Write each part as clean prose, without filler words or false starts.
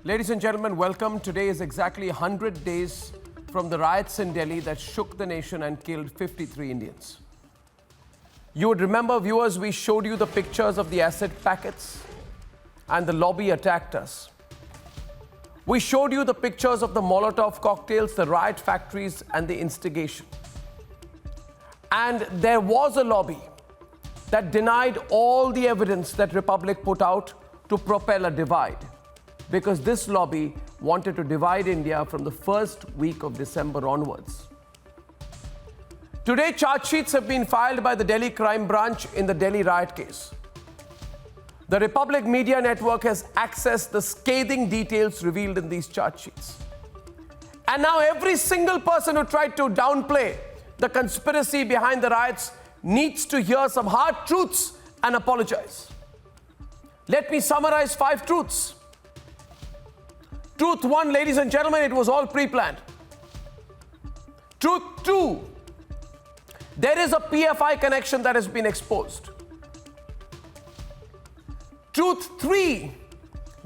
Ladies and gentlemen, welcome. Today is exactly 100 days from the riots in Delhi that shook the nation and killed 53 Indians. You would remember, viewers, we showed you the pictures of the acid packets and the lobby attacked us. We showed you the pictures of the Molotov cocktails, the riot factories and the instigation. And there was a lobby that denied all the evidence that Republic put out to propel a divide, because this lobby wanted to divide India from the first week of December onwards. Today, charge sheets have been filed by the Delhi Crime Branch in the Delhi riot case. The Republic Media Network has accessed the scathing details revealed in these charge sheets. And now every single person who tried to downplay the conspiracy behind the riots needs to hear some hard truths and apologize. Let me summarize 5 truths. Truth 1, ladies and gentlemen, it was all pre-planned. Truth 2, there is a PFI connection that has been exposed. Truth 3,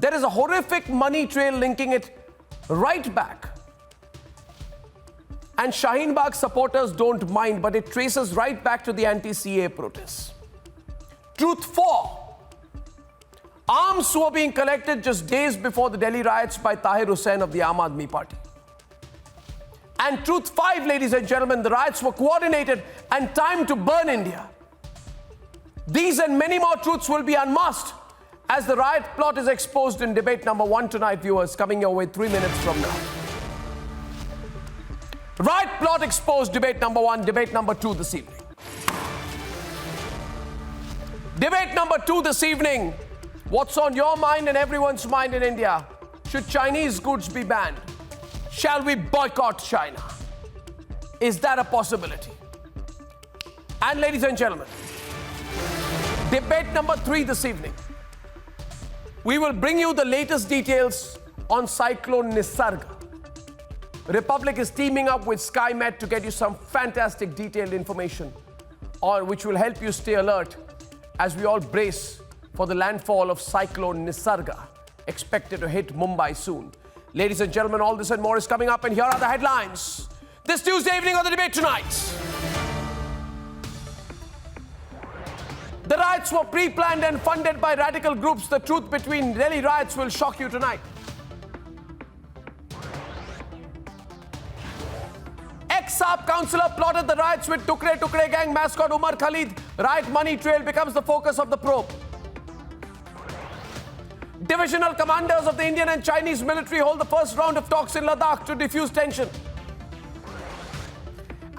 there is a horrific money trail linking it right back. And Shaheen Bagh supporters don't mind, but it traces right back to the anti-CA protests. Truth 4, arms were being collected just days before the Delhi riots by Tahir Hussain of the Arnab party. And truth 5, ladies and gentlemen, the riots were coordinated and timed to burn India. These and many more truths will be unmasked as the riot plot is exposed in debate number 1 tonight, viewers, coming your way 3 minutes from now. Riot plot exposed, debate number 1, debate number 2 this evening. Debate number 2 this evening. What's on your mind and everyone's mind in India? Should Chinese goods be banned? Shall we boycott China? Is that a possibility? And ladies and gentlemen, debate number 3 this evening. We will bring you the latest details on Cyclone Nisarga. Republic is teaming up with SkyMet to get you some fantastic detailed information which will help you stay alert as we all brace for the landfall of Cyclone Nisarga, expected to hit Mumbai soon. Ladies and gentlemen, all this and more is coming up, and here are the headlines this Tuesday evening on the debate tonight. The riots were pre-planned and funded by radical groups. The truth between Delhi riots will shock you tonight. Ex-SAP councillor plotted the riots with Tukre Tukre gang mascot Umar Khalid. Riot money trail becomes the focus of the probe. Divisional commanders of the Indian and Chinese military hold the first round of talks in Ladakh to defuse tension.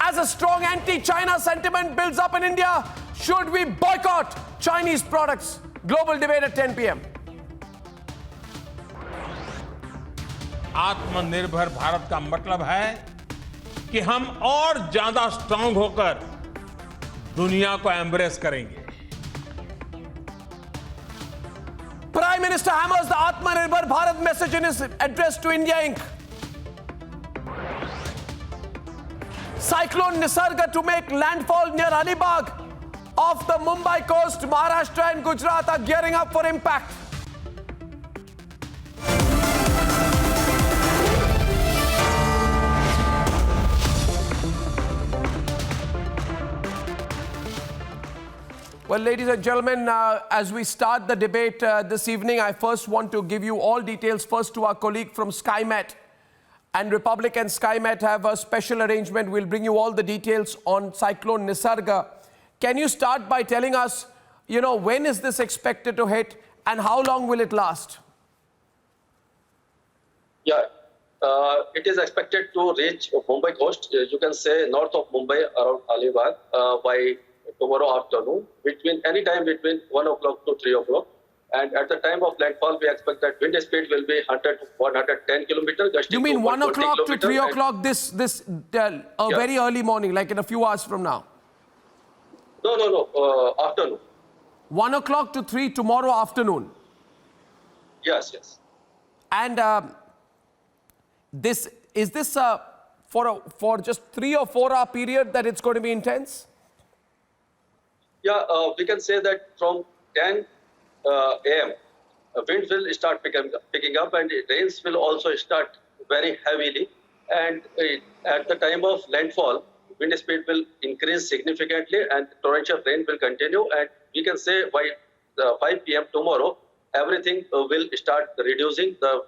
As a strong anti-China sentiment builds up in India, should we boycott Chinese products? Global debate at 10 p.m. आत्मनिर्भर भारत का मतलब है कि हम और ज्यादा strong होकर दुनिया को एम्ब्रेस करेंगे. Prime Minister hammers the Atmanirbhar Bharat message in his address to India Inc. Cyclone Nisarga to make landfall near Alibag off the Mumbai coast. Maharashtra and Gujarat are gearing up for impact. Well, ladies and gentlemen, as we start the debate this evening, I first want to give you all details first to our colleague from SkyMet. And Republic and SkyMet have a special arrangement. We'll bring you all the details on Cyclone Nisarga. Can you start by telling us, when is this expected to hit and how long will it last? Yeah, it is expected to reach Mumbai coast. You can say north of Mumbai around Alibag by tomorrow afternoon, any time between 1 o'clock to 3 o'clock. And at the time of landfall, we expect that wind speed will be 100 to 110 kilometers. You mean 1 o'clock to 3 o'clock very early morning, like in a few hours from now? No, afternoon. 1 o'clock to 3 tomorrow afternoon? Yes. And is this for just 3 or 4 hour period that it's going to be intense? Yeah, we can say that from 10 a.m. wind will start picking up, and rains will also start very heavily. And at the time of landfall, wind speed will increase significantly, and torrential rain will continue. And we can say by 5 p.m. tomorrow, everything will start reducing. The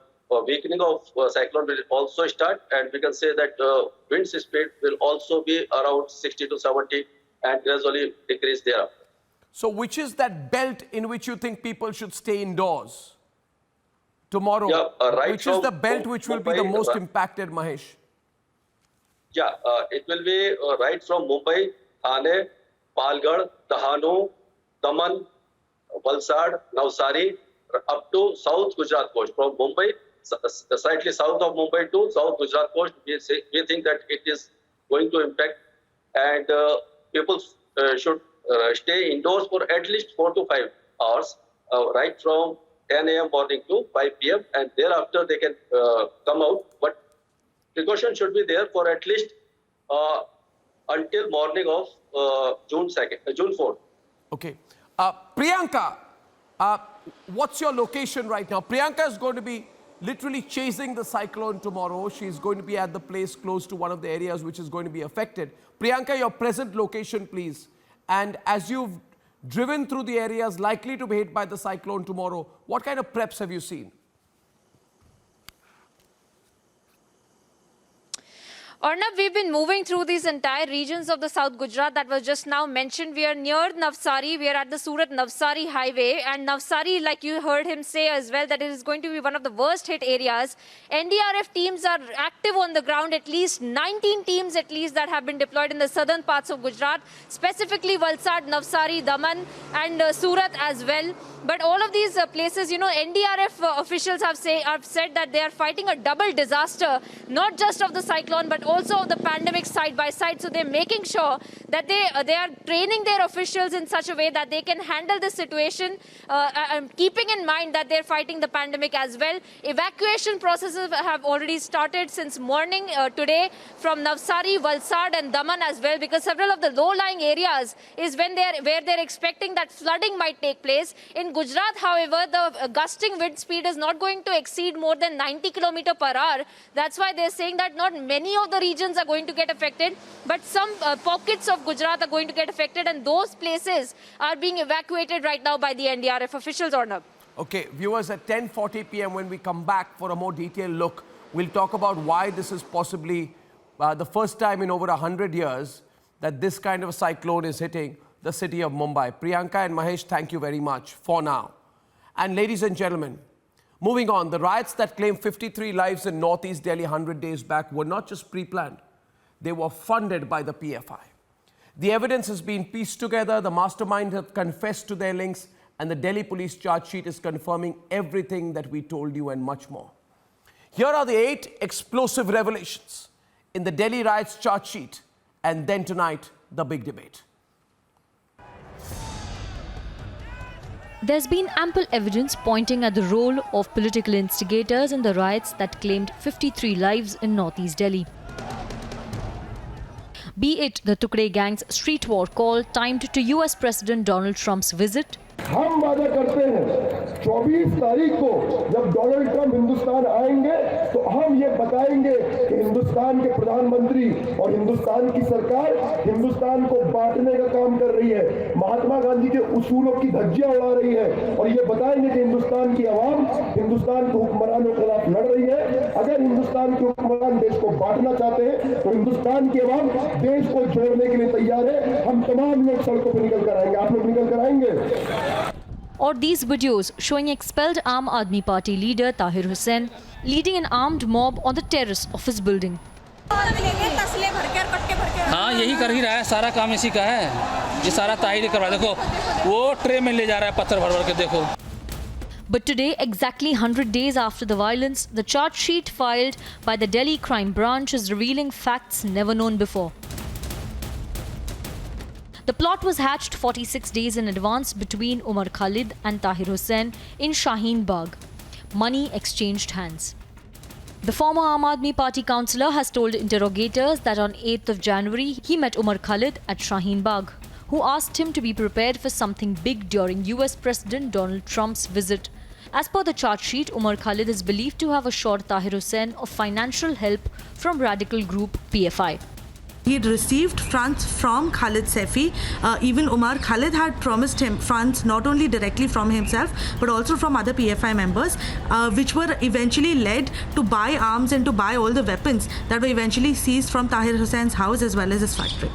weakening of cyclone will also start, and we can say that wind speed will also be around 60 to 70 and gradually decrease thereafter. So which is that belt in which you think people should stay indoors tomorrow? Yeah, right. Which is the belt which will be the most impacted, Mahesh? Yeah, it will be right from Mumbai, Thane, Palghar, Dahanu, Daman, Valsad, Navsari, up to South Gujarat coast. From Mumbai, slightly south of Mumbai to South Gujarat coast, we think that it is going to impact, and people should stay indoors for at least 4 to 5 hours, right from 10 a.m. morning to 5 p.m. and thereafter they can come out. But precaution should be there for at least until morning of June 4th. Okay. Priyanka, what's your location right now? Priyanka is going to be literally chasing the cyclone tomorrow. She's going to be at the place close to one of the areas which is going to be affected. Priyanka, your present location, please. And as you've driven through the areas likely to be hit by the cyclone tomorrow, what kind of preps have you seen? Arnab, we've been moving through these entire regions of the South Gujarat that was just now mentioned. We are near Navsari. We are at the Surat-Navsari highway. And Navsari, like you heard him say as well, that it is going to be one of the worst hit areas. NDRF teams are active on the ground, at least 19 teams at least that have been deployed in the southern parts of Gujarat, specifically Valsad, Navsari, Daman and Surat as well. But all of these places, you know, NDRF officials have said that they are fighting a double disaster, not just of the cyclone, but also of the pandemic side by side. So they're making sure that they are training their officials in such a way that they can handle the situation, keeping in mind that they're fighting the pandemic as well. Evacuation processes have already started since morning today from Navsari, Valsad and Daman as well, because several of the low-lying areas is where they're expecting that flooding might take place. In Gujarat, however, the gusting wind speed is not going to exceed more than 90 km per hour. That's why they're saying that not many of the regions are going to get affected, but some pockets of Gujarat are going to get affected, and those places are being evacuated right now by the NDRF officials, Arnab. Okay, viewers, at 10:40 p.m. when we come back for a more detailed look, we'll talk about why this is possibly the first time in over 100 years that this kind of a cyclone is hitting the city of Mumbai. Priyanka and Mahesh, thank you very much for now. And ladies and gentlemen, moving on, the riots that claimed 53 lives in northeast Delhi 100 days back were not just pre-planned, they were funded by the PFI. The evidence has been pieced together, the masterminds have confessed to their links, and the Delhi police charge sheet is confirming everything that we told you and much more. Here are the 8 explosive revelations in the Delhi riots charge sheet, and then tonight, the big debate. There's been ample evidence pointing at the role of political instigators in the riots that claimed 53 lives in northeast Delhi. Be it the Tukde gang's street war call timed to US President Donald Trump's visit, हम वादा करते हैं 24 तारीख को जब Donald Trump Hindustan आएंगे तो हम ये बताएंगे कि हिंदुस्तान के प्रधानमंत्री और हिंदुस्तान की सरकार हिंदुस्तान को बांटने का काम कर रही है, महात्मा गांधी के उसूलों की धज्जियां उड़ा रही है, और ये बताएंगे कि हिंदुस्तान की आवाम हिंदुस्तान के हुक्मरानों के खिलाफ लड़ रही है। अगर हिंदुस्तान के हुक्मरान देश को बांटना चाहते हैं तो हिंदुस्तान की आवाम देश को जोड़ने के लिए तैयार है। हम तमाम लोग सड़कों पर निकल कर आएंगे, आप लोग निकल कर आएंगे। or these videos showing expelled Aam Aadmi Party leader Tahir Hussain leading an armed mob on the terrace of his building. हाँ, यही कर ही रहा है, सारा काम इसी का है, ये सारा ताहिर ही कर रहा है। देखो वो ट्रे में ले जा रहा है पत्थर भर भर के, देखो। But today, exactly 100 days after the violence, the charge sheet filed by the Delhi Crime Branch is revealing facts never known before. The plot was hatched 46 days in advance between Umar Khalid and Tahir Hussain in Shaheen Bagh. Money exchanged hands. The former Aam Aadmi Party councillor has told interrogators that on 8th of January, he met Umar Khalid at Shaheen Bagh, who asked him to be prepared for something big during US President Donald Trump's visit, As per the charge sheet, Umar Khalid is believed to have assured Tahir Hussain of financial help from radical group PFI. He had received funds from Khalid Saifi. Even Umar Khalid had promised him funds not only directly from himself but also from other PFI members, which were eventually led to buy arms and to buy all the weapons that were eventually seized from Tahir Hussein's house as well as his factory.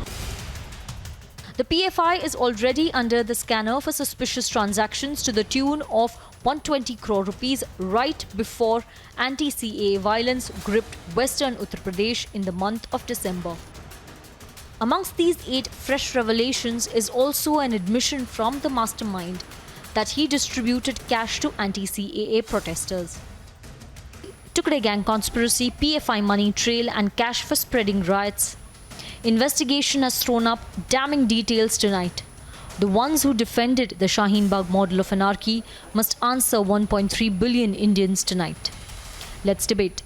The PFI is already under the scanner for suspicious transactions to the tune of 120 crore rupees right before anti-CAA violence gripped western Uttar Pradesh in the month of December. Amongst these 8 fresh revelations is also an admission from the mastermind that he distributed cash to anti-CAA protesters. Tukde gang conspiracy, PFI money trail and cash for spreading riots. Investigation has thrown up damning details tonight. The ones who defended the Shaheen Bagh model of anarchy must answer 1.3 billion Indians tonight. Let's debate.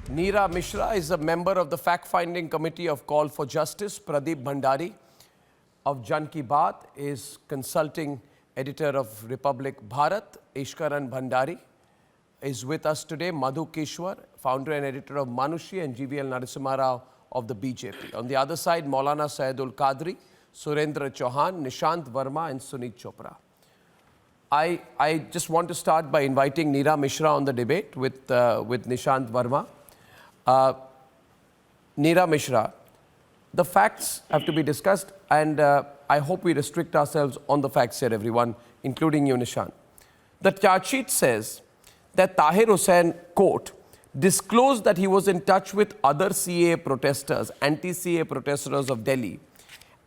Neera Mishra is a member of the fact-finding committee of Call for Justice. Pradeep Bhandari of Jan Ki Baat is consulting editor of Republic Bharat. Ishkaran Bhandari is with us today. Madhu Kishwar, founder and editor of Manushi, and GVL Narasimha Rao of the BJP. On the other side, Maulana Sayyidul Qadri, Surendra Chauhan, Nishant Verma and Sunit Chopra. I just want to start by inviting Neera Mishra on the debate with Nishant Verma. Neera Mishra, the facts have to be discussed, and I hope we restrict ourselves on the facts here, everyone, including you, Nishant. The charge sheet says that Tahir Hussain, quote, disclosed that he was in touch with other CAA protesters, anti-CAA protesters of Delhi,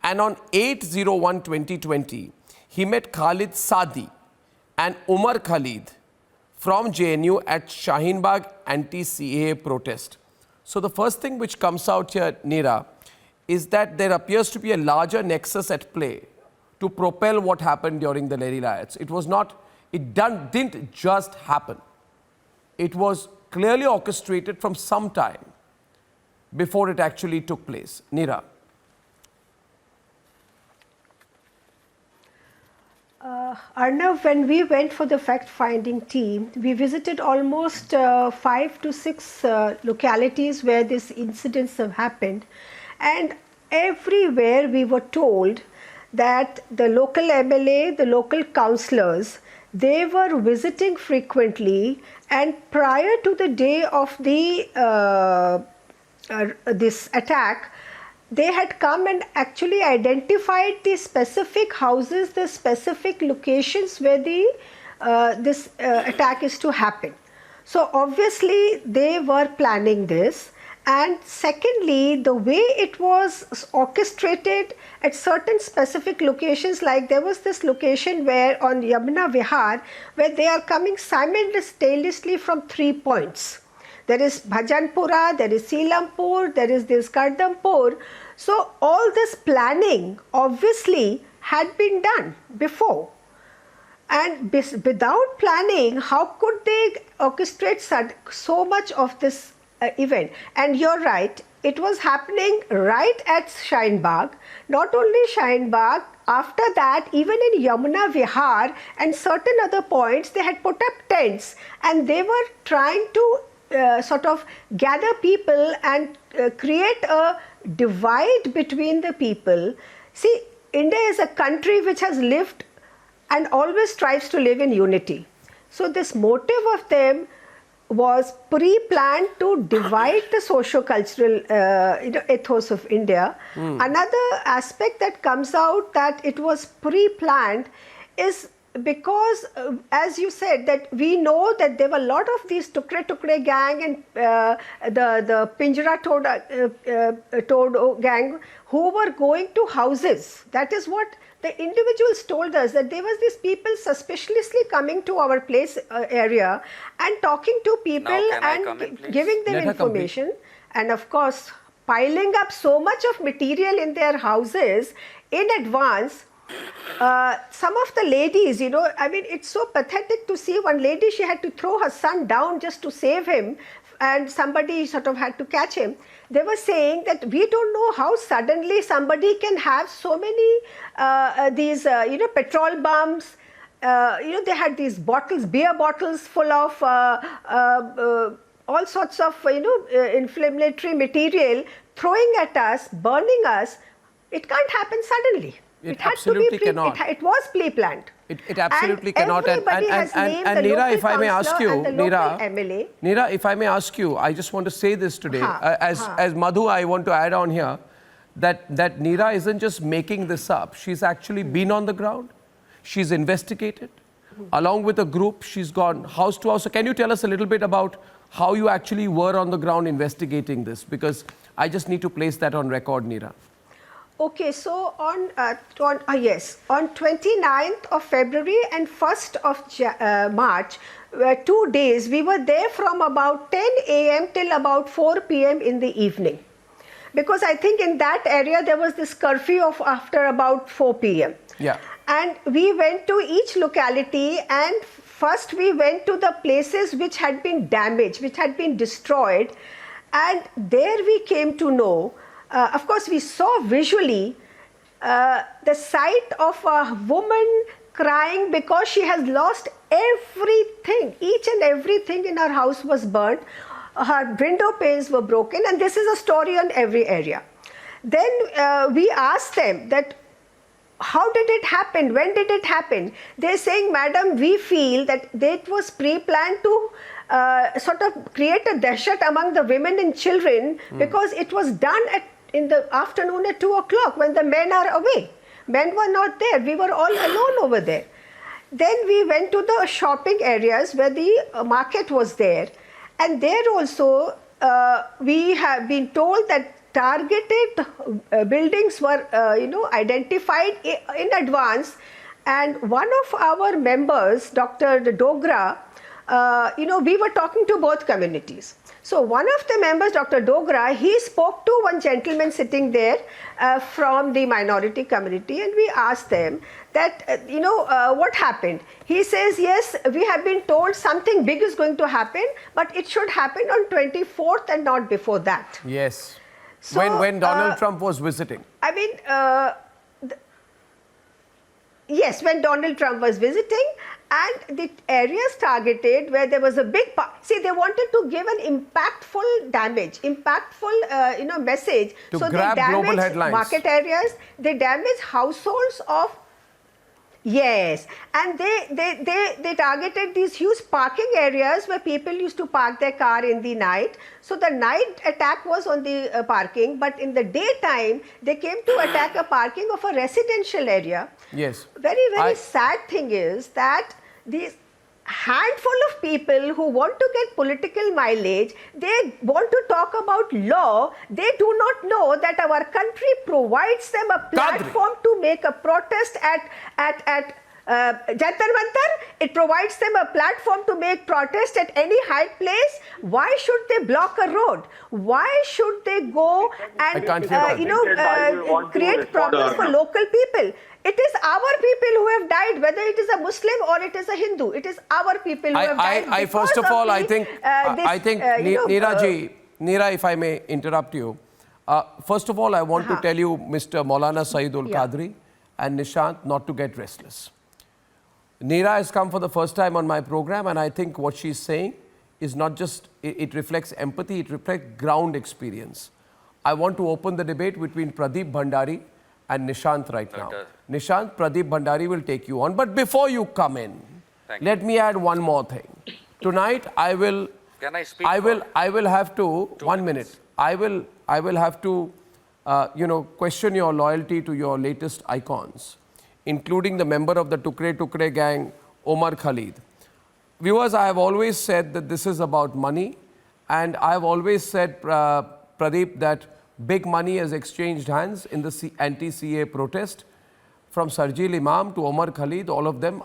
and on 8/01/2020, he met Khalid Sadi and Umar Khalid from JNU at Shaheen Bagh anti-CAA protest. So the first thing which comes out here, Neera, is that there appears to be a larger nexus at play to propel what happened during the Delhi riots. Didn't just happen. It was clearly orchestrated from some time before it actually took place. Neera. Arnab, when we went for the fact-finding team, we visited almost 5 to 6 localities where these incidents have happened, and everywhere we were told that the local MLA, the local councillors, they were visiting frequently, and prior to the day of the this attack, they had come and actually identified the specific houses, the specific locations where this attack is to happen. So obviously they were planning this, and secondly, the way it was orchestrated at certain specific locations, like there was this location where on Yamuna Vihar, where they are coming simultaneously from 3 points. There is Bhajanpura, there is Silampur, there is this Kardampur. So all this planning obviously had been done before. And without planning, how could they orchestrate so much of this event? And you're right, it was happening right at Shaheen Bagh. Not only Shaheen Bagh, after that, even in Yamuna Vihar and certain other points, they had put up tents and they were trying to sort of gather people and create a divide between the people. See, India is a country which has lived and always strives to live in unity. So this motive of them was pre-planned to divide the socio-cultural ethos of India. Another aspect that comes out that it was pre-planned is because, as you said, that we know that there were a lot of these Tukre gang and the Pinjara Toad gang who were going to houses. That is what the individuals told us, that there was these people suspiciously coming to our place area and talking to people and giving them information. And of course, piling up so much of material in their houses in advance. Some of the ladies, I mean, it's so pathetic to see one lady, she had to throw her son down just to save him and somebody sort of had to catch him. They were saying that we don't know how suddenly somebody can have so many these petrol bombs. They had these bottles, beer bottles full of all sorts of inflammatory material, throwing at us, burning us. It can't happen suddenly. It had absolutely to be cannot. It was pre-planned. It absolutely and cannot. And Neera, if I may ask you, Neera, if I may ask you, I just want to say this today. As Madhu, I want to add on here that Neera isn't just making this up. She's actually been on the ground. She's investigated. Along with a group, she's gone house to house. So can you tell us a little bit about how you actually were on the ground investigating this? Because I just need to place that on record, Neera. Okay, so on 29th of February and 1st of March, 2 days, we were there from about 10 a.m. till about 4 p.m. in the evening. Because I think in that area there was this curfew of after about 4 p.m. Yeah. And we went to each locality, and first we went to the places which had been damaged, which had been destroyed, and there we came to know. Of course, we saw visually the sight of a woman crying because she has lost everything. Each and everything in her house was burnt. Her window panes were broken, and this is a story on every area. Then we asked them that, how did it happen? When did it happen? They're saying, madam, we feel that it was pre-planned to sort of create a dahshat among the women and children, because it was done in the afternoon at 2 o'clock when the men are away. Men were not there. We were all alone over there. Then we went to the shopping areas where the market was there. And there also we have been told that targeted buildings were identified in advance. And one of our members, Dr. Dogra, we were talking to both communities. So one of the members, Dr. Dogra, he spoke to one gentleman sitting there from the minority community, and we asked them that, what happened? He says, yes, we have been told something big is going to happen, but it should happen on 24th and not before that. Yes. So, when Donald Trump was visiting. I mean, yes, when Donald Trump was visiting, and the areas targeted where there was a big see, they wanted to give an impactful message. To so grab they damaged global headlines. Market areas, they damaged households of, yes, and they targeted these huge parking areas where people used to park their car in the night. So the night attack was on the parking, but in the daytime they came to attack a parking of a residential area. Yes. Very sad thing is that these handful of people who want to get political mileage, they want to talk about law. They do not know that our country provides them a platform to make a protest at Jantar Mantar. It provides them a platform to make protest at any high place. Why should they block a road? Why should they go and create problems for local people? It is our people who have died, whether it is a Muslim or it is a Hindu. It is our people who have died. First of all, I think Neera, if I may interrupt you. First of all, I want to tell you, Mr. Maulana Saeedul Qadri and Nishant, not to get restless. Neera has come for the first time on my program, and I think what she's saying is not just, it reflects empathy, it reflects ground experience. I want to open the debate between Pradeep Bhandari and Nishant right now. Nishant, Pradeep Bhandari will take you on. But before you come in, let me add one more thing. Tonight, I will have to, 1 minute, I will have to, question your loyalty to your latest icons, including the member of the Tukre Tukre gang, Umar Khalid. Viewers, I have always said that this is about money, and I have always said, Pradeep, that big money has exchanged hands in the anti-CA protest. From Sarjil Imam to Umar Khalid, all of them,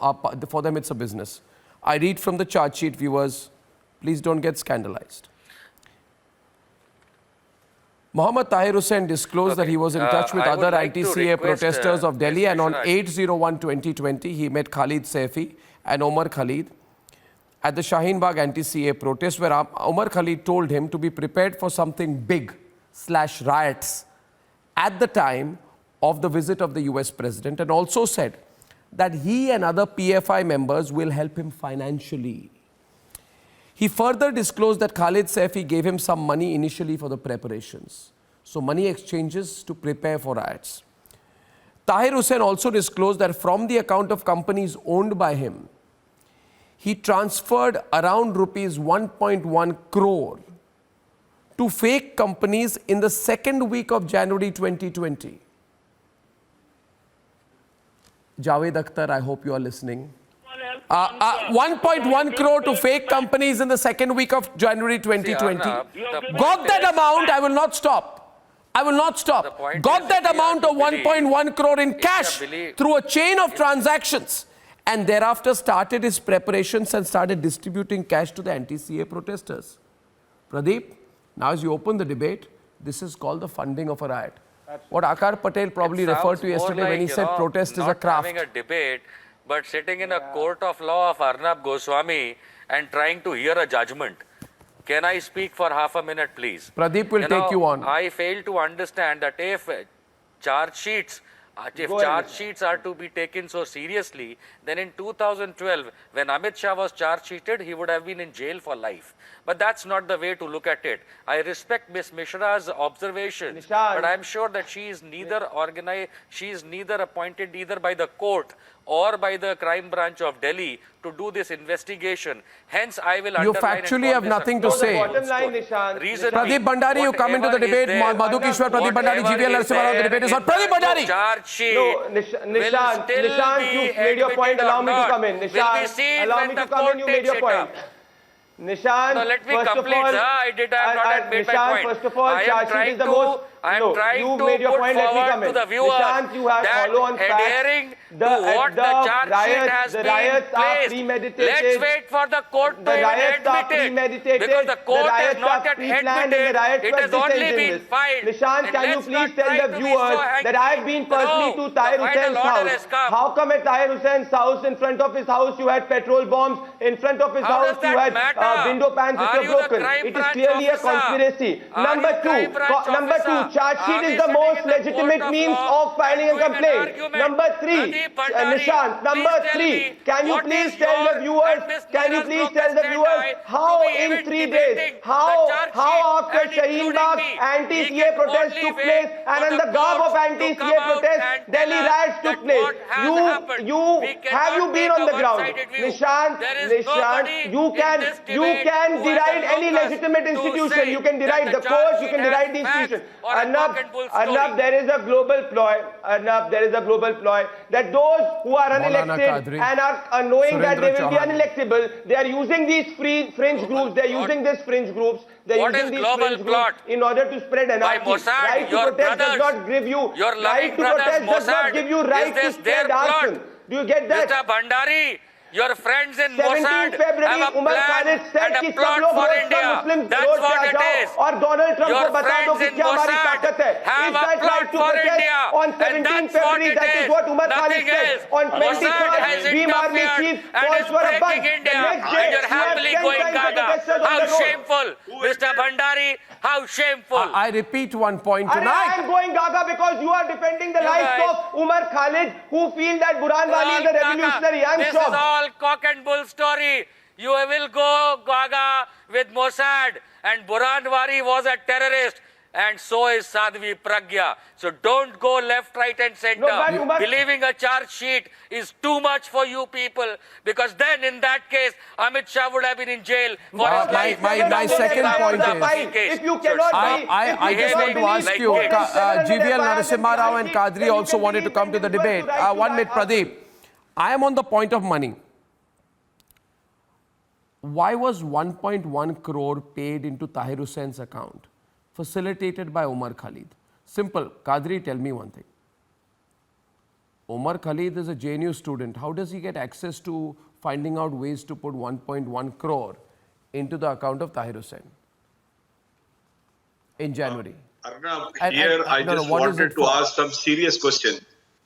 for them it's a business. I read from the chart sheet, viewers. Please don't get scandalized. Mohammad Tahir Hussain disclosed that he was in touch with other anti-CA protesters of Delhi, and on 8/01/2020, he met Khalid Saifi and Omar Khalid. at the Shaheen Bagh anti-CA protest, where Umar Khalid told him to be prepared for something big/riots at the time of the visit of the US president, and also said that he and other PFI members will help him financially. He further disclosed that Khalid Saifi gave him some money initially for the preparations. So money exchanges to prepare for riots. Tahir Hussain also disclosed that from the account of companies owned by him, he transferred around rupees 1.1 crore to fake companies in the second week of January 2020. Javed Akhtar, I hope you are listening. 1.1 crore to fake companies in the second week of January 2020. Got that amount, I will not stop. I will not stop. Got that amount of 1.1 crore in cash through a chain of transactions, and thereafter started his preparations and started distributing cash to the anti-CA protesters. Pradeep, now as you open the debate, this is called the funding of a riot. What Akar Patel probably referred to yesterday when he said protest is a craft. Not having a debate, but sitting in a court of law of Arnab Goswami and trying to hear a judgment. Can I speak for half a minute, please? Pradeep will take you on. I fail to understand that if charge sheets are to be taken so seriously, then in 2012, when Amit Shah was charge sheeted, he would have been in jail for life. But that's not the way to look at it. I respect Ms. Mishra's observations, but I'm sure that she is neither appointed either by the court or by the crime branch of Delhi to do this investigation. Hence, I will You factually have nothing to say. Pradeep Bhandari, you come into the debate. Madhu Kishwar, Pradeep Bhandari, GVL Narasimha Rao, the debate is on. Pradeep Bhandari! Nishant, you've made your point. Allow me to come in. Nishant, allow me to come in. You made your point. Nishant, no, let me complete, sir. I have not made my point. First of all, charge sheet is the most... I am trying to put forward to the viewers that adhering to what the charge sheet has been placed. Let's wait for the court to admit it. Because the court has not yet admitted it. It has only been filed. Nishant, can you please tell the viewers that I have been personally to Tahir Hussein's house? How come at Tahir Hussein's house, in front of his house, you had petrol bombs? In front of his house, you had window pans which were broken. It is clearly a conspiracy. Number two, charge sheet is the most legitimate means of filing a complaint. Number three, Nishant, can you please tell the viewers, how in 3 days, how after Shaheen Bagh anti-CA protests took place and in the garb of anti-CA protests, Delhi riots took place. Have you been on the ground? Nishant, you can deride any legitimate institution. You can deride the courts, you can deride the institution. Arnab, there is a global ploy. That those who are unelected and are knowing that they will be unelectable, they are using these fringe groups. They are using these fringe groups. What is global plot? In order to spread anarchy. By Mossad, right your to protest brothers, does not give you your right to protest does not give you right to spread arson. Do you get that? Mr. Bhandari, your friends in 17 Mossad February, have a Umar plan Khalid said and a plot for India. That's what it is. और Donald Trump को बता दो कि क्या हमारी Mossad ताकत है. have Is a that plot right to for protest India? on 17 February? That is what Umar Khalid Nothing said. else. On Mossad has 23rd, Beam Army interfered chief and calls is for a bus. breaking India. And you're happily going gaga. How shameful, Mr. Bhandari. How shameful. I repeat one point I tonight. am going gaga because you are defending the lives of Umar Khalid, who feel that Burhanwali is a revolutionary. I am This shocked. is all cock and bull story. You will go gaga with Mossad, and Burhanwali was a terrorist, and so is Sadhvi Pragya. So don't go left, right and center. No, Believing a charge sheet is too much for you people, because then in that case, Amit Shah would have been in jail for his life. My second point is, if you cannot I just want to ask you, GVL Narasimha Rao and Kadri also wanted to come to the debate. 1 minute, Pradeep. I am on the point of money. Why was 1.1 crore paid into Tahir Hussein's account, facilitated by Umar Khalid? Simple. Kadri, tell me one thing. Umar Khalid is a JNU student. How does he get access to finding out ways to put 1.1 crore into the account of Tahir Hussain in January? Arnab, I just wanted to ask some serious question.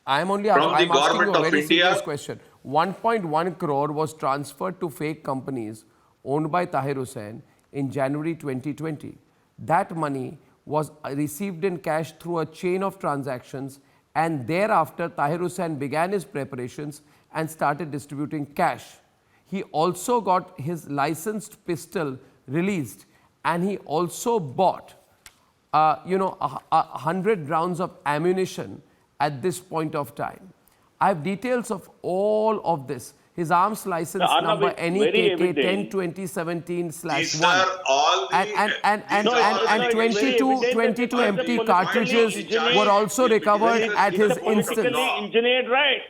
I am only From the asking you government a of very India, serious question. 1.1 crore was transferred to fake companies owned by Tahir Hussain in January 2020. That money was received in cash through a chain of transactions, and thereafter Tahir Hussain began his preparations and started distributing cash. He also got his licensed pistol released, and he also bought 100 rounds of ammunition at this point of time. I have details of all of this. His arms license number NEKK 10-2017/1 and 22 empty cartridges were also recovered at his instance. Engineered, right?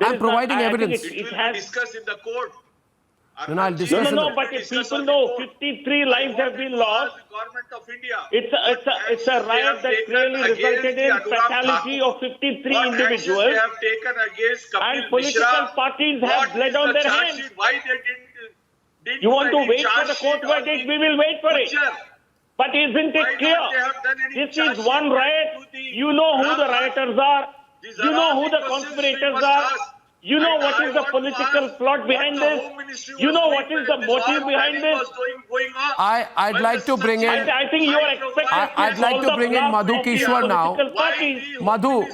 I'm providing evidence. It has discussed in the court. No, I'll discuss. No, but if people know 53 lives have been lost, Government of India. it's a riot that clearly resulted in fatality of 53 individuals. They have taken against Kapil And political Mishra. parties have bled on their hands. Why they didn't You want to any wait for charge the court sheet on verdict? the We will wait for it. butcher? But isn't Why it clear? not they have done any This charge is one sheet riot. to the You know who the rioters are. These You know who the questions we conspirators must are. ask. You know And what I is the want to political ask plot what behind the this. Home Ministry You was know doing what is when the this motive war behind planning this. was going on. I'd When like the to bring in. I think you are expected I'd like to bring in Madhu Kishwar now. Madhu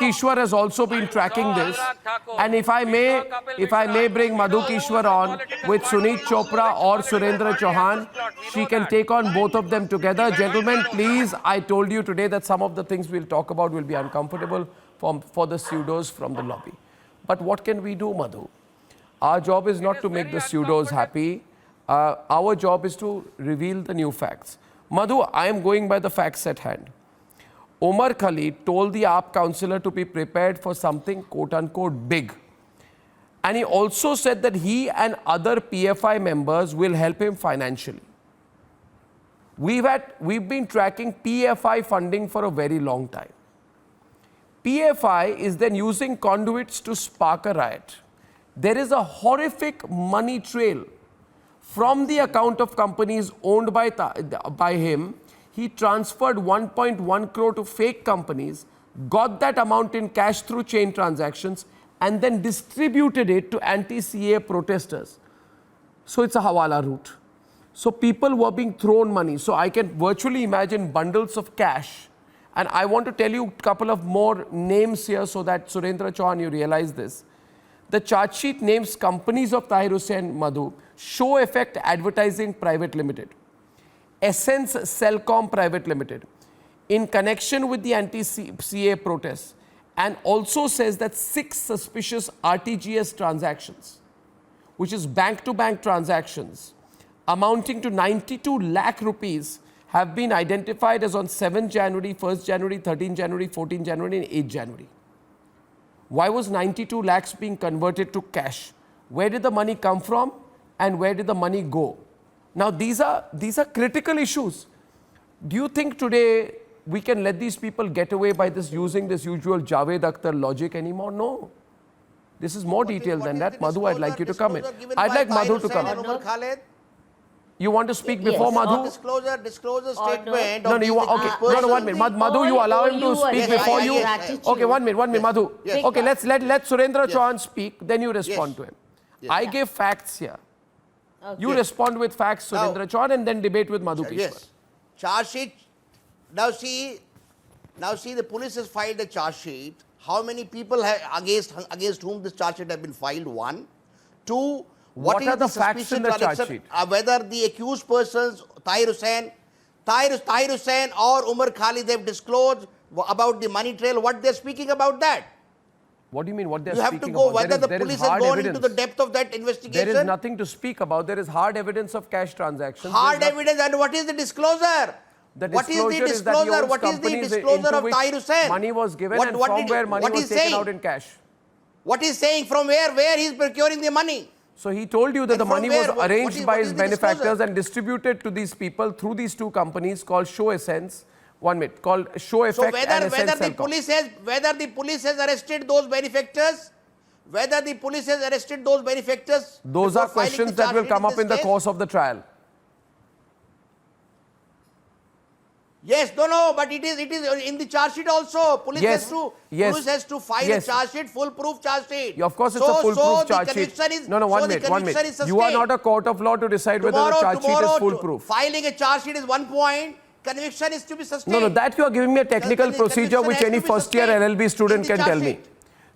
Kishwar has also been tracking this, and if I may bring Madhu Kishwar on with Suneet Chopra or Surendra Chauhan, she can take on both of them together. Gentlemen, please, I told you today that some of the things we'll talk about will be uncomfortable for the pseudos from the lobby. But what can we do, Madhu? Our job is not to make the pseudos happy. Our job is to reveal the new facts. Madhu, I am going by the facts at hand. Umar Khalid told the AAP councillor to be prepared for something quote-unquote big. And he also said that he and other PFI members will help him financially. We've been tracking PFI funding for a very long time. PFI is then using conduits to spark a riot. There is a horrific money trail from the account of companies owned by him. He transferred 1.1 crore to fake companies, got that amount in cash through chain transactions, and then distributed it to anti-CA protesters. So it's a hawala route. So people were being thrown money. So I can virtually imagine bundles of cash. And I want to tell you a couple of more names here so that Surendra Chauhan, you realize this. The charge sheet names companies of Tahir Hussain Madhu: Show Effect Advertising Private Limited, Essence Cellcom Private Limited, in connection with the anti-CA protests, and also says that 6 suspicious RTGS transactions, which is bank-to-bank transactions, amounting to 92 lakh rupees, have been identified as on 7th January, 1st January, 13th January, 14th January and 8th January. Why was 92 lakhs being converted to cash? Where did the money come from and where did the money go? Now these are critical issues. Do you think today we can let these people get away by using this usual Javed Akhtar logic anymore? No. This is more detailed than that. Madhu, I'd like you to come in. I'd like Madhu to come in. You want to speak before Madhu? Disclosure statement. No, you want, okay. No, 1 minute. Madhu, you allow him to speak before you. Okay, 1 minute, Madhu. Okay, let Surendra Chauhan speak, then you respond to him. I gave facts here. You respond with facts, Surendra Chauhan, and then debate with Madhu Kishwar. Yes. Charge sheet. Now see, the police has filed a charge sheet. How many people against whom this charge sheet have been filed? 1. 2. What are the facts in the charge sheet? Whether the accused persons, Tahir Hussain or Umar Khalid, have disclosed about the money trail, what they're speaking about that. What do you mean what they're speaking about? You have to go whether the police has gone into the depth of that investigation. There is nothing to speak about. There is hard evidence of cash transactions. Hard evidence, and what is the disclosure? What is the disclosure? What is the disclosure of Tahir Hussain? Money was given and from where money was taken out in cash. What is saying from where he is procuring the money? So he told you that the money was arranged by his benefactors and distributed to these people through these 2 companies called Show Essence. 1 minute, called Show Effect and Essence Cellcom. Whether the police has arrested those benefactors, those are questions that will come up in the course of the trial. Yes, no, but it is in the charge sheet also. Police Yes, has to file a charge sheet, foolproof charge sheet. Of course, it's a foolproof charge sheet. No, 1 minute. You are not a court of law to decide whether the charge sheet is foolproof. Filing a charge sheet is one point. Conviction is to be sustained. No, that you are giving me a technical procedure which any first-year LLB student can tell me.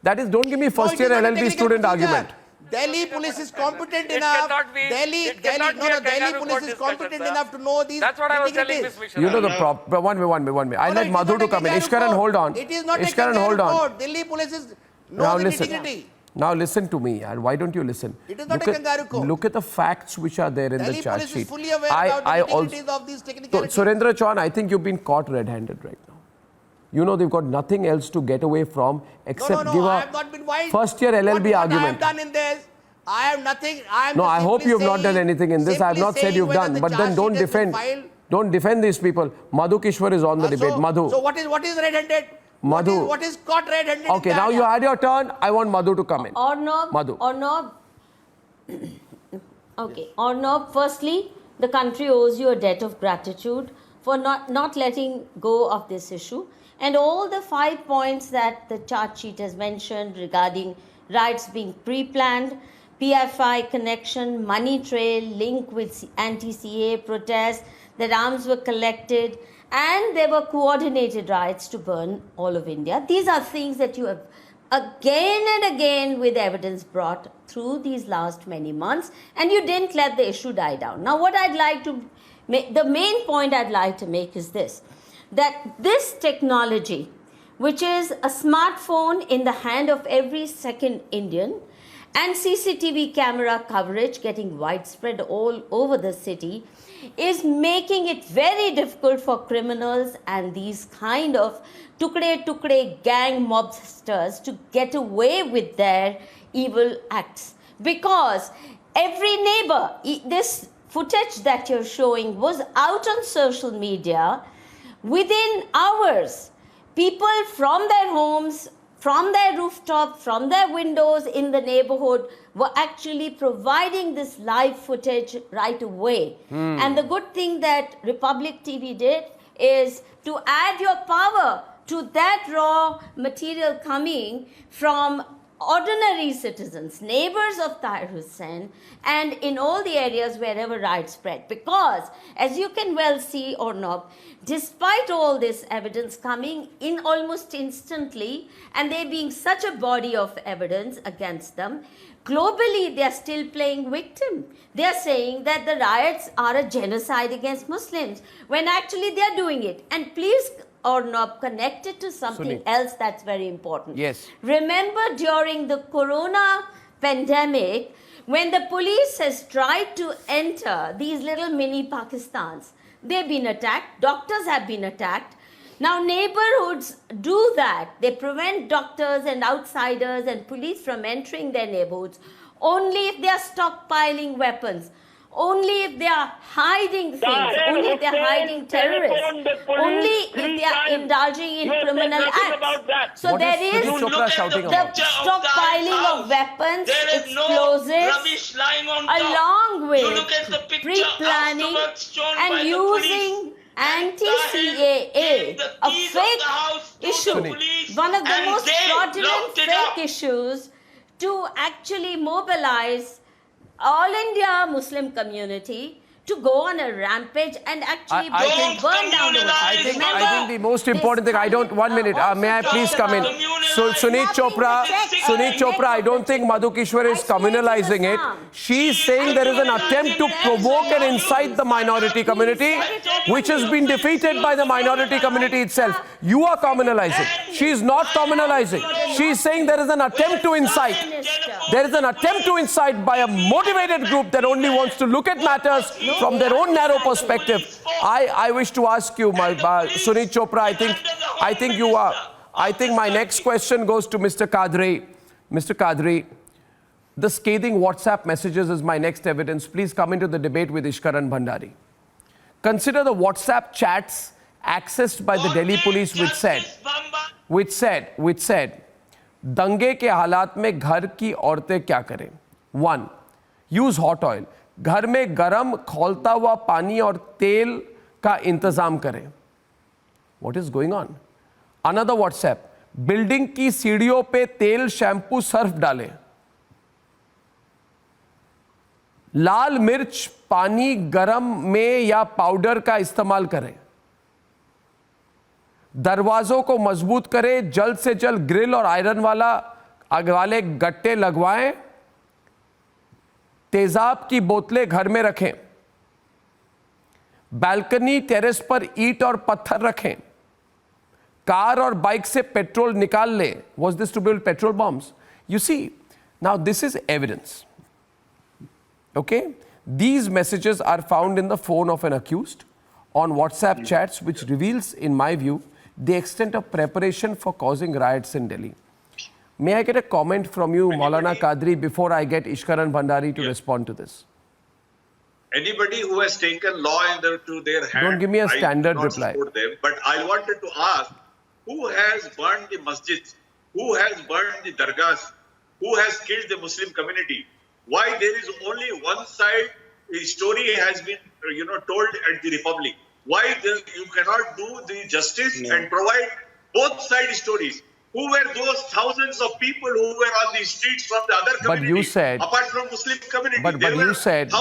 That is, don't give me first-year LLB student argument. Delhi police is competent enough. Delhi police is competent enough to know these. That's what I was telling Ms. Mishra. You know the problem. 1 minute. I'll let Madhu to come in. Ishkaran, hold on. It is not Ishkaran, hold on. Delhi police is know the nitty-gritty. Now listen to me. Why don't you listen? It is not a kangaroo court. Look at the facts which are there in the charge sheet. Delhi police is fully aware about the nitty-gritties of these technicalities. Surendra Chauhan, I think you've been caught red-handed right now. You know they've got nothing else to get away from except give I have not been wild. first-year LLB what argument. I have done in this? I have nothing. I hope you have not done anything in this. I have not said you've done. But then don't defend. Don't defend these people. Madhu Kishwar is on the debate. Madhu. So what is red-handed? Madhu. What is caught red-handed? Okay, now you had your turn. I want Madhu to come in. Arnab. Okay. Arnab, firstly, the country owes you a debt of gratitude for not letting go of this issue. And all the 5 points that the charge sheet has mentioned regarding rights being pre-planned, PFI connection, money trail, link with anti-CA protests, that arms were collected, and there were coordinated riots to burn all of India. These are things that you have again and again with evidence brought through these last many months, and you didn't let the issue die down. Now, what I'd like to make, the main point I'd like to make is this, that this technology, which is a smartphone in the hand of every second Indian, and CCTV camera coverage getting widespread all over the city, is making it very difficult for criminals and these kind of tukde gang mobsters to get away with their evil acts. Because every neighbor, this footage that you're showing was out on social media within hours. People from their homes, from their rooftop, from their windows in the neighborhood were actually providing this live footage right away. And the good thing that Republic TV did is to add your power to that raw material coming from ordinary citizens, neighbors of Tahir Hussain, and in all the areas wherever riots spread. Because, as you can well see, Arnab, despite all this evidence coming in almost instantly, and there being such a body of evidence against them, globally they are still playing victim. They are saying that the riots are a genocide against Muslims, when actually they are doing it. And please, Arnab, connected to something else that's very important. Yes. Remember during the corona pandemic, when the police has tried to enter these little mini Pakistans, they've been attacked, doctors have been attacked. Now neighborhoods do that. They prevent doctors and outsiders and police from entering their neighborhoods only if they are stockpiling weapons. Only if they are hiding things, only if they are hiding terrorists, only if they are indulging in criminal acts. So there is the stockpiling of weapons, explosives, along with pre-planning and using anti-CAA, a fake issue, one of the most fraudulent fake issues, to actually mobilize all India Muslim community to go on a rampage and actually burn down the I think the most important thing, 1 minute, may I please come in? So Sunit Chopra, I don't think Madhu Kishwar is communalizing it. She is saying there is an attempt to provoke and incite the minority community, which has been defeated by the minority community itself. You are communalizing. She is not communalizing. She is saying there is an attempt to incite. There is an attempt to incite by a motivated group that only wants to look at matters from their own narrow perspective. I wish to ask you, Sunit Chopra, I think you are. I think my next question goes to Mr. Kadri. Mr. Kadri, the scathing WhatsApp messages is my next evidence. Please come into the debate with Ishkaran Bhandari. Consider the WhatsApp chats accessed by the Delhi police which said, दंगे के हालात में घर की औरतें क्या करें? 1. Use hot oil. घर में गरम खौलता हुआ पानी और तेल का इंतजाम करें. What is going on? Another WhatsApp. Building की सीढ़ियों पे तेल, शैम्पू, सर्फ डालें. लाल मिर्च पानी गरम में या पाउडर का इस्तेमाल करें. दरवाजों को मजबूत करें. जल्द से जल्द ग्रिल और आयरन वाले गट्टे लगवाएं. तेजाब की बोतलें घर में रखें. बालकनी टेरेस पर ईंट और पत्थर रखें. कार और बाइक से पेट्रोल निकाल लें. Was this to build petrol bombs? You see, now this is evidence. Okay? These messages are found in the phone of an accused on WhatsApp chats, which reveals, in my view, the extent of preparation for causing riots in Delhi. May I get a comment from you, Maulana Qadri, before I get Ishkaran Bhandari to respond to this? Anybody who has taken law into their hands, don't give me a standard I do not reply. Support them, but I wanted to ask, who has burned the masjids? Who has burned the dargahs? Who has killed the Muslim community? Why there is only one side story has been told at the Republic? Why you cannot do the justice and provide both side stories? Who were those thousands of people who were on the streets from the other community? But you said, apart from Muslim community, but you said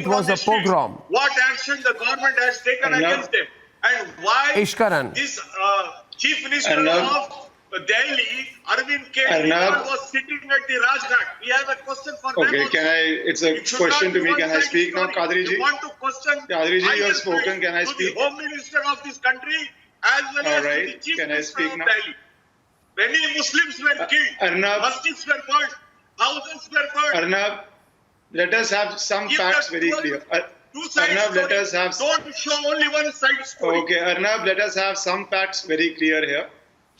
it was a pogrom. What action the government has taken against them, and why Ishkaran. this Chief Minister of Delhi, Arvind Kejriwal, was sitting at the Rajghat? We have a question for them. Okay, it's a question to me. Can I speak now, Qadri ji? You want to question? Qadri ji, you have spoken. Can I speak? The Home Minister of this country, as well as the Chief Minister of Delhi. Many Muslims were killed. Arnab, masjids were burned. Houses were burned. Arnab, let us have some facts very clear. Arnab, let us have. Don't show only one side story. Okay, Arnab, let us have some facts very clear here.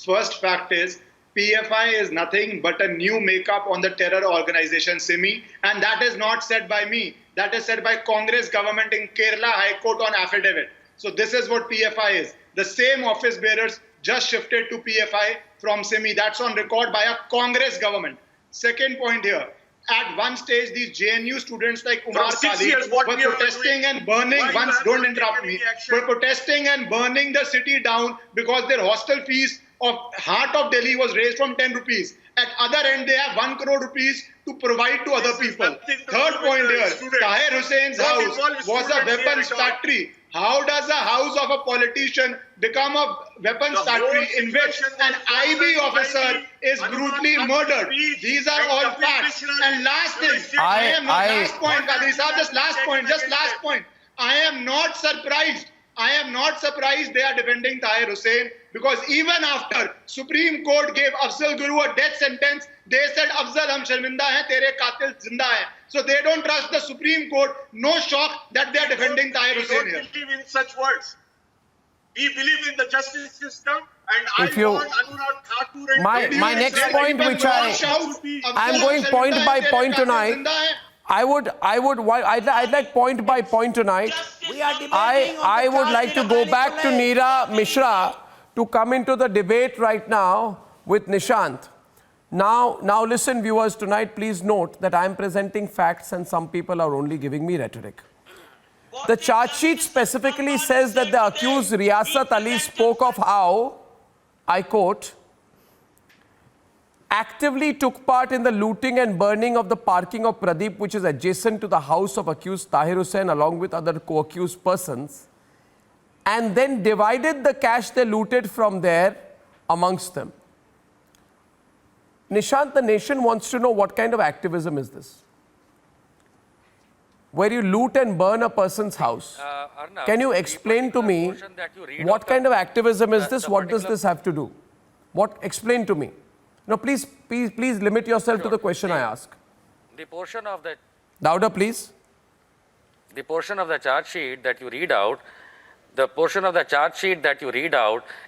First fact is, PFI is nothing but a new makeup on the terror organization SIMI, and that is not said by me. That is said by Congress government in Kerala High Court on affidavit. So this is what PFI is. The same office bearers just shifted to PFI from SIMI. That's on record by a Congress government. Second point here. At one stage, these JNU students like Umar, Khalid were protesting and burning, don't interrupt me, were protesting and burning the city down because their hostel fees of heart of Delhi was raised from 10 rupees. At other end, they have 1 crore rupees to provide to other people. Third point here, Tahir Hussein's house was a weapons factory. How does a house of a politician become a weapons factory in which an IB officer is brutally murdered? These are all facts. And last thing, last point, Qadri Sahab, just last point. I am not surprised they are defending Tahir Hussain, because even after Supreme Court gave Afzal Guru a death sentence, they said, Afzal, hum sharminda hain, tere qatil zinda hain. So they don't trust the Supreme Court. No shock that they are defending Tahir Hussain here. We don't believe in such words. We believe in the justice system, and if you, want Anurag Thakur and my next point, which I'm going point by point tonight. I'd like point by point tonight. I would like to go back to Neera Mishra to come into the debate right now with Nishant. Now listen, viewers, tonight please note that I am presenting facts and some people are only giving me rhetoric. The charge sheet specifically says that the accused Riyasat Ali spoke of how, I quote, actively took part in the looting and burning of the parking of Pradeep, which is adjacent to the house of accused Tahir Hussain, along with other co-accused persons, and then divided the cash they looted from there amongst them. Nishant, the nation wants to know what kind of activism is this? Where you loot and burn a person's house. Arnab, can you explain to me what kind of activism is this? What does this have to do? Explain to me. No, please limit yourself to the question I ask. The portion of the... Louder, please. The portion of the charge sheet that you read out,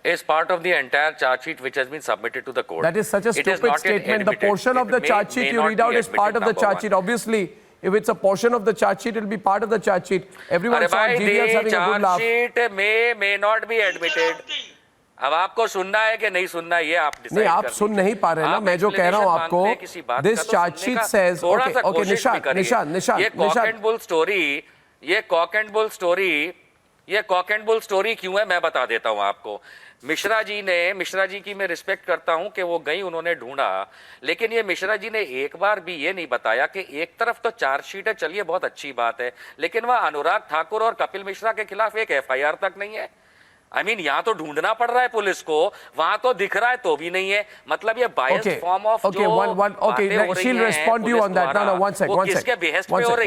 is part of the entire charge sheet which has been submitted to the court. That is such a stupid statement. The portion of the charge sheet you read out is part of the charge sheet. Obviously, if it's a portion of the charge sheet, it will be part of the charge sheet. Everyone saw GDS having a good laugh. The charge sheet may not be admitted. अब आपको सुनना है कि नहीं सुनना ये आप decide नहीं आप सुन नहीं पा रहे ना मैं जो कह रहा हूं आपको this charge sheet says okay Nishant ये कॉक एंड बुल स्टोरी ये कॉक एंड बुल स्टोरी क्यों है मैं बता देता हूं आपको। मिश्रा जी की मैं रिस्पेक्ट करता हूं कि वो गई, उन्होंने ढूंढा, लेकिन ये मिश्रा जी ने एक बार भी ये नहीं बताया कि एक तरफ तो चार्जशीट है, चलिए बहुत अच्छी बात है, लेकिन वह अनुराग ठाकुर और कपिल मिश्रा के खिलाफ एक FIR तक नहीं है। I mean, यहाँ तो ढूंढना पड़ रहा है पुलिस को, वहां तो दिख रहा है तो भी नहीं है। मतलब ये biased form of okay, she'll respond to you on that. No, one second.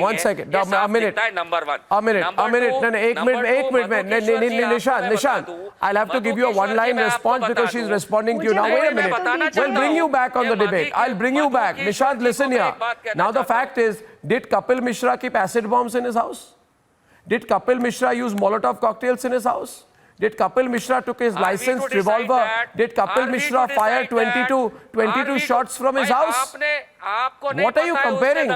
One second. A minute. Number one. A minute. एक minute. Nishant. I'll have to give you a one-line response because she's responding to you now. Wait a minute. We'll bring you back on the debate. I'll bring you back. Nishant, listen here. Now the fact is, did Kapil Mishra keep acid bombs in his house? Did Kapil Mishra use Molotov cocktails in his house? Did Kapil Mishra took his licensed revolver? Did Kapil Mishra fire 22 shots from his house? What are you comparing?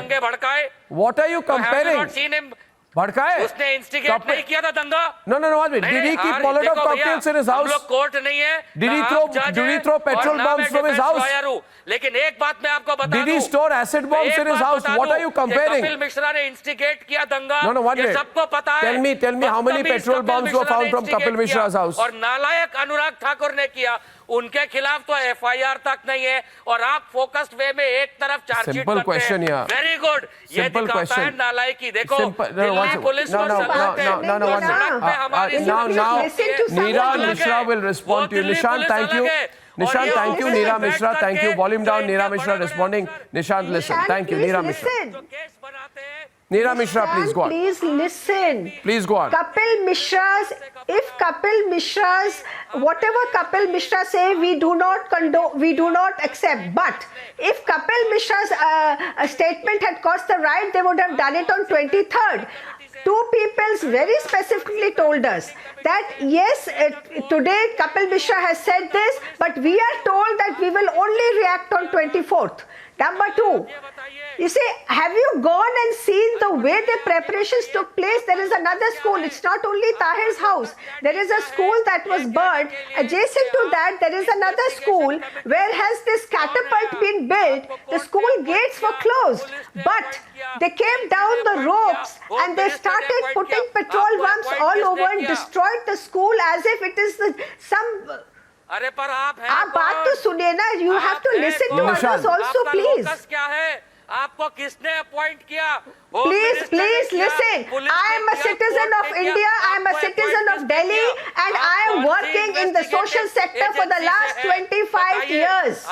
What are you comparing? भड़काए? उसने instigate नहीं किया था दंगा? No. Did he keep Molotov cocktails in his house? हम लोग court नहीं है. Did he throw petrol bombs from his house? लेकिन एक बात मैं आपको बता दूं. Did he store acid bombs in his house? What are you comparing? Kapil Mishra ने इंस्टिगेट किया दंगा. No, one minute. ये सबको पता है. Tell me how many petrol bombs were found from Kapil Mishra's house? और नालायक अनुराग ठाकुर ने किया. उनके खिलाफ तो FIR तक नहीं है और आप फोकस्ड वे में एक तरफ चार्जशीट करते हैं. Simple question here. Very good. ये दिखाता है नालायकी. देखो दिल्ली पुलिस को सपोर्ट है. Neera Mishra will respond to you. Nishant, thank you. Neera Mishra, thank you. Volume down. Neera Mishra responding. Nishant, listen. Thank you, Neera Mishra. Neera Mishra, please go on. Please listen. Please go on. Whatever Kapil Mishra say, we do not condone, we do not accept. But if Kapil Mishra's statement had caused the riot, they would have done it on 23rd. Two people very specifically told us that yes, today Kapil Mishra has said this, but we are told that we will only react on 24th. Number two, you see, have you gone and seen the way the preparations took place? There is another school. It's not only Tahir's house. There is a school that was burned. Adjacent to that, there is another school where has this catapult been built. The school gates were closed. But they came down the ropes and they started putting petrol bombs all over and destroyed the school as if it is some... अरे पर आप बात तो सुनिए ना. You have to listen to others also, please. क्या है? आपको किसने अपॉइंट किया? Please listen. I am a citizen of India. I am a citizen of Delhi, and I am working in the social sector for the last 25 years.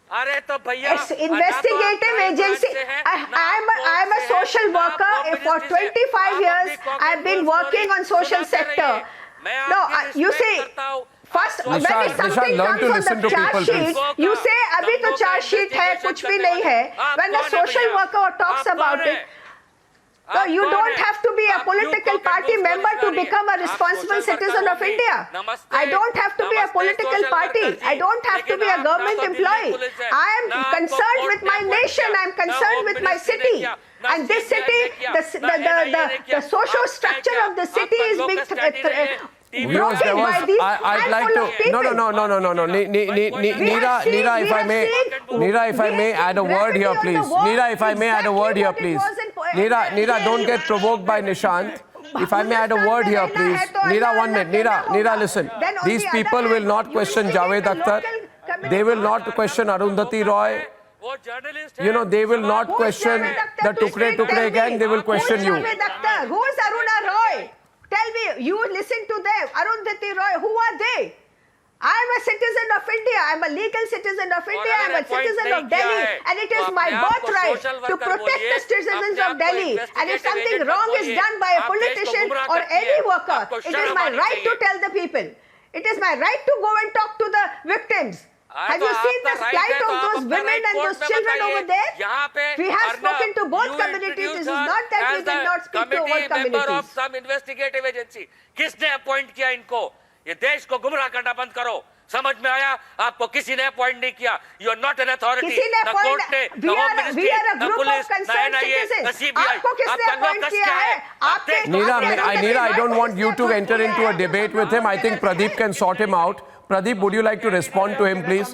अरे तो भैया, it's investigative agency. I am a social worker for 25 years. I have been working on social sector. No, you see, first when something comes on the charge sheet, you say अभी तो charge sheet है, कुछ भी नहीं है. When a social worker talks about it, so you don't have to be a political party member to become a responsible citizen of India. I don't have to be a political party. I don't have to be a government employee. I am concerned with my nation. I am concerned with my city. And this city, the social structure of the city is being broken by these handful of people. No. Neera, if I may add a word here, please. Neera, if I may add a word here, please. Neera, don't get provoked by Nishant. If I may add a word here, please. Neera, 1 minute. Neera, listen. These people will not question Javed Akhtar. They will not question Arundhati Roy. You know, they will not question the Tukre gang. They will question you. Who is Aruna Roy? Tell me, you listen to them. Arundhati Roy, who are they? I am a citizen of India. I am a legal citizen of India. I am a citizen of Delhi. And it is my birthright to protect the citizens of Delhi. And if something wrong is done by a politician or any worker, it is my right to tell the people. It is my right to go and talk to the victims. Have you seen the plight of those women and those children over there? We have spoken to both communities. This is not that we did not speak to all communities. Some investigative agency. किसने appoint किया इनको? ये देश को गुमराह करना बंद करो. समझ में आया? आपको किसी ने अपॉइंट नहीं किया. You are not an authority. न कोर्ट ने, न होम मिनिस्ट्री, न पुलिस, न NIA, न CBI. आपको किसने अपॉइंट किया है? Neera, I don't want you to enter into a debate with him. I think Pradeep can sort him out. Pradeep, would you like to respond to him, please?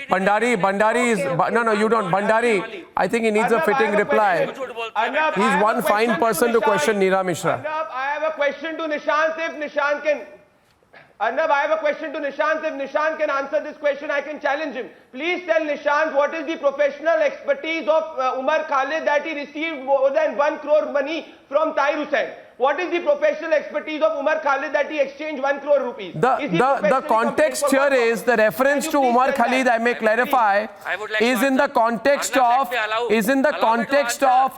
Bhandari is... No, you don't. Bhandari, I think he needs a fitting reply. He's one fine person to question Neera Mishra. Arnab, I have a question to Nishant. If Nishant can... Arnab, I have a question to Nishant. If Nishant can answer this question, I can challenge him. Please tell Nishant what is the professional expertise of Umar Khalid that he received more than 1 crore money from Tahir Hussain. What is the professional expertise of Umar Khalid that he exchanged 1 crore rupees? The context here is the reference to Umar Khalid, I may clarify, is in the context of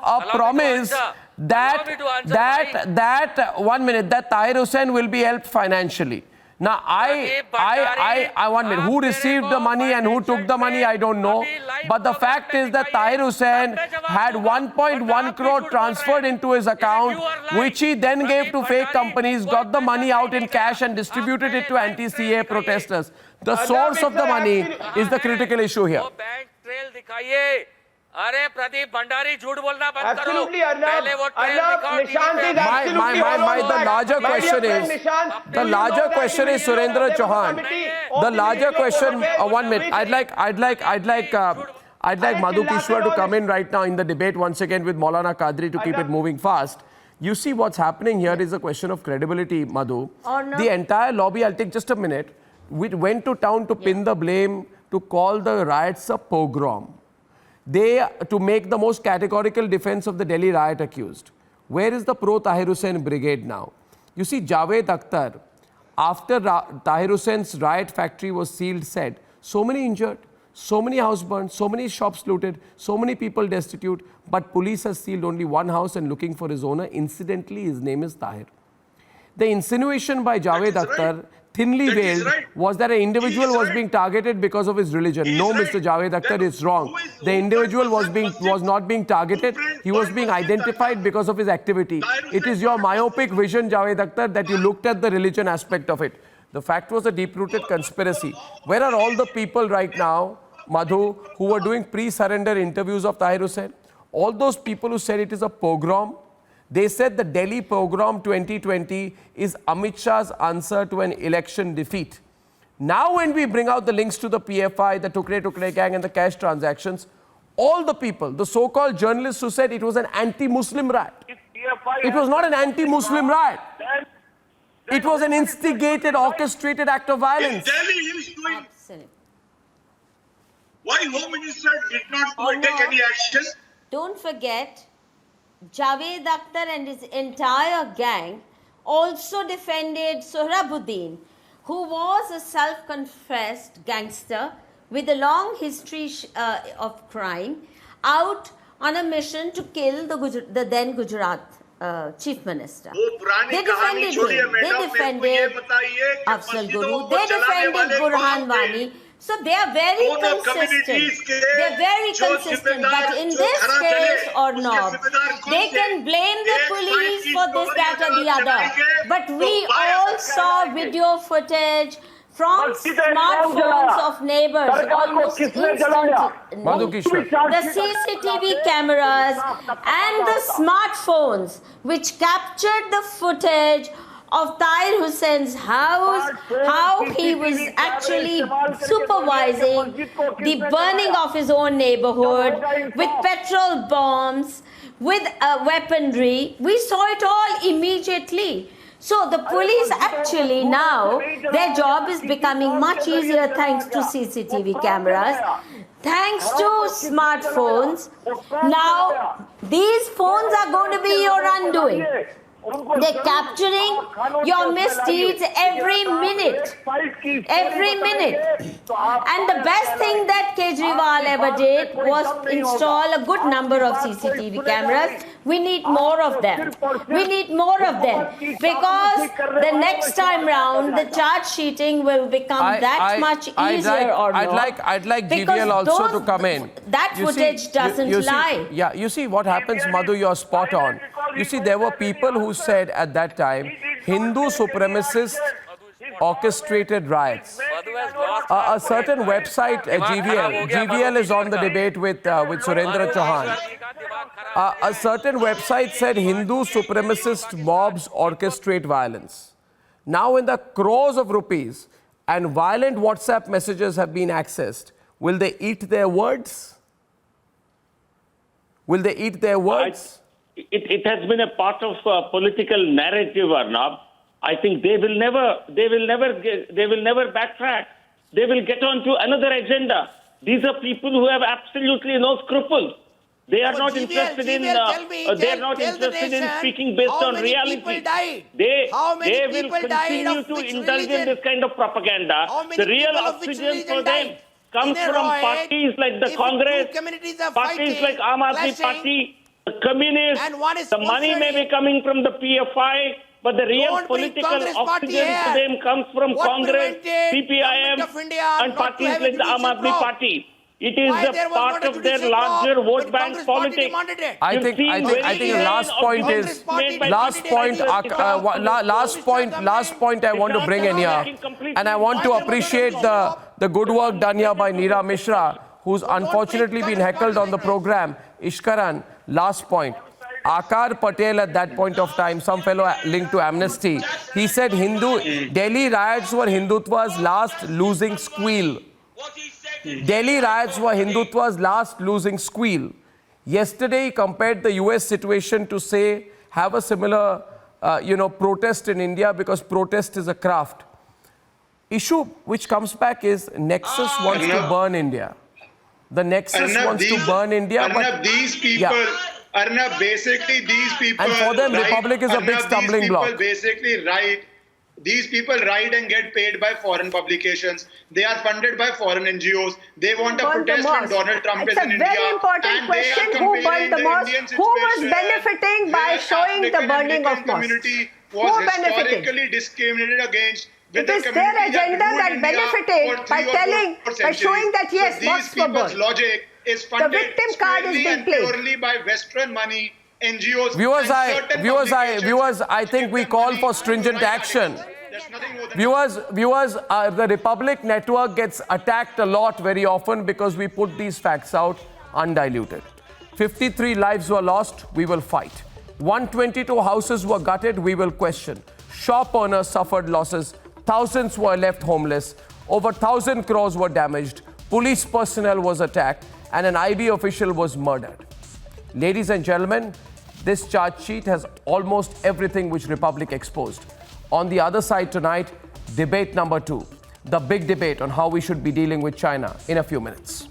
a promise that 1 minute, that Tahir Hussain will be helped financially. Now, I 1 minute, who received the money and who took the money, I don't know. But the fact is that Tahir Hussain had 1.1 crore transferred into his account, which he then gave to fake companies, got the money out in cash and distributed it to anti-CA protesters. The source of the money is the critical issue here. अरे प्रदीप भंडारी झूठ बोलना बंद करो। Absolutely, Arnab. Nishant is absolutely the larger question is Surendra Chauhan. The larger question, 1 minute. I'd like Madhu Kishwar to come in right now in the debate once again with Maulana Qadri to keep it moving fast. You see what's happening here is a question of credibility, Madhu. The entire lobby, I'll take just a minute, we went to town to pin the blame, to call the riots a pogrom. To make the most categorical defense of the Delhi riot accused. Where is the pro-Tahir Hussain brigade now? You see, Javed Akhtar, after Tahir Hussain's riot factory was sealed, said, so many injured, so many house burned, so many shops looted, so many people destitute, but police has sealed only one house and looking for his owner. Incidentally, his name is Tahir. The insinuation by Javed Akhtar, thinly veiled, was that an individual was being targeted because of his religion. No, Mr. Javed Akhtar is wrong. The individual was not being targeted. He was being identified because of his activity. It is your myopic vision, Javed Akhtar, that you looked at the religion aspect of it. The fact was a deep-rooted conspiracy. Where are all the people right now, Madhu, who were doing pre-surrender interviews of Tahir Hussain? All those people who said it is a pogrom. They said the Delhi pogrom 2020 is Amit Shah's answer to an election defeat. Now when we bring out the links to the PFI, the Tukre gang and the cash transactions, all the people, the so-called journalists who said it was an anti-Muslim riot. It was not an anti-Muslim riot. It was an instigated, orchestrated act of violence. In Delhi, he is doing... Why Home Minister did not take any action? Don't forget, Javed Akhtar and his entire gang also defended Sohrabuddin, who was a self-confessed gangster with a long history of crime, out on a mission to kill the then Gujarat Chief Minister. They defended him. They defended Afzal Guru. They defended Burhan Wani. So they are very consistent. They are very consistent. But in this case, Arnab, they can blame the police for this, that, or the other. But we all saw video footage from smartphones of neighbors almost instantly. The CCTV cameras and the smartphones which captured the footage of Tahir Hussein's house, how he was actually supervising the burning of his own neighborhood with petrol bombs, with weaponry. We saw it all immediately. So the police actually now, their job is becoming much easier thanks to CCTV cameras, thanks to smartphones. Now, these phones are going to be your undoing. They're capturing your misdeeds every minute. Every minute. And the best thing that Kejriwal ever did was install a good number of CCTV cameras. We need more of them. We need more of them. Because the next time round, the charge sheeting will become much easier or not. I'd like GVL also to come in. That footage doesn't lie. Yeah, you see what happens, Madhu, you're spot on. You see, there were people who said at that time, Hindu supremacists orchestrated riots. A certain website, GVL is on the debate with Surendra Chauhan. A certain website said Hindu supremacist mobs orchestrate violence. Now when the crores of rupees and violent WhatsApp messages have been accessed, will they eat their words? Will they eat their words? it has been a part of political narrative, Arnab. I think they will never backtrack. They will get on to another agenda. These are people who have absolutely no scruples. They are not interested in. They are not interested in speaking based on reality. They will continue to indulge in this kind of propaganda. The real oxygen for them comes from parties like the Congress, parties like Aam Aadmi Party, the Communists. The money may be coming from the PFI, but the real political oxygen to them comes from Congress, CPIM, and parties like the Aam Aadmi Party. It is a part of their larger vote bank politics. I think the last point I want to bring in here, and I want to appreciate the good work done here by Neera Mishra, who's unfortunately been heckled on the program. Ishkaran, last point. Akar Patel at that point of time, some fellow linked to Amnesty, he said Delhi riots were Hindutva's last losing squeal. Delhi riots were Hindutva's last losing squeal. Yesterday, he compared the US situation to say, have a similar, protest in India because protest is a craft. Issue which comes back is Nexus wants to burn India. The Nexus wants to burn India. Arnab, these people, Arnab, basically these people. And for them, Republic is a big stumbling block. These people write and get paid by foreign publications. They are funded by foreign NGOs. They want a protest when Donald Trump is in India. It's a very important question. Who burned the mosque? Who was benefiting by showing the burning of mosques? Who benefited? Historically discriminated against. It is their agenda that benefited by showing that yes, mosques were burned. Logic is funded the victim card is being played purely by Western money. NGOs. Viewers, I think we call for stringent action. Viewers, the Republic Network gets attacked a lot very often because we put these facts out undiluted. 53 lives were lost, we will fight. 122 houses were gutted, we will question. Shop owners suffered losses, thousands were left homeless, over 1,000 crores were damaged, police personnel was attacked, and an IB official was murdered. Ladies and gentlemen, this charge sheet has almost everything which Republic exposed. On the other side tonight, debate number 2, the big debate on how we should be dealing with China in a few minutes.